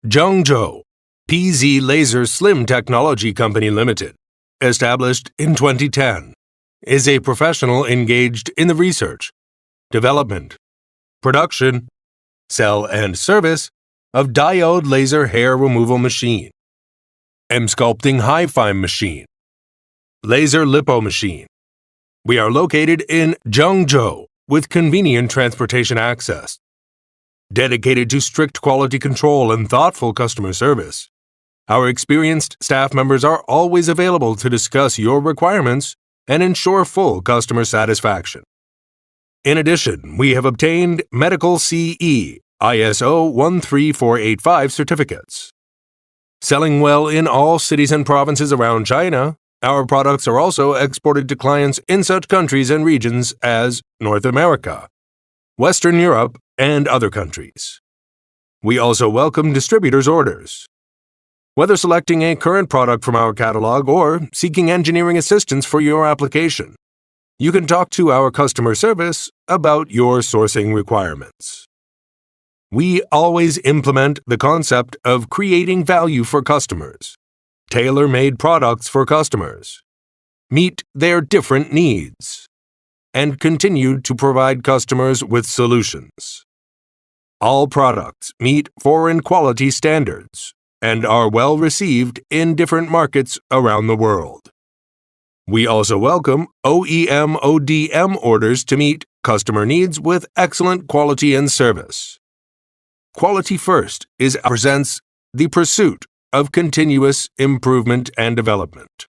Zhengzhou PZ Laser Slim Technology Company Limited, established in 2010, is a professional engaged in the research, development, production, sale and service of diode laser hair removal machine, M-sculpting hi-fi machine, laser lipo machine. We are located in Zhengzhou with convenient transportation access. Dedicated to strict quality control and thoughtful customer service, our experienced staff members are always available to discuss your requirements and ensure full customer satisfaction. In addition, we have obtained Medical CE ISO 13485 certificates. Selling well in all cities and provinces around China, our products are also exported to clients in such countries and regions as North America, Western Europe, and other countries. We also welcome distributors' orders. Whether selecting a current product from our catalog or seeking engineering assistance for your application, you can talk to our customer service about your sourcing requirements. We always implement the concept of creating value for customers, tailor-made products for customers, meet their different needs, and continue to provide customers with solutions. All products meet foreign quality standards and are well received in different markets around the world. We also welcome OEM/ODM orders to meet customer needs with excellent quality and service. Quality First presents the pursuit of continuous improvement and development.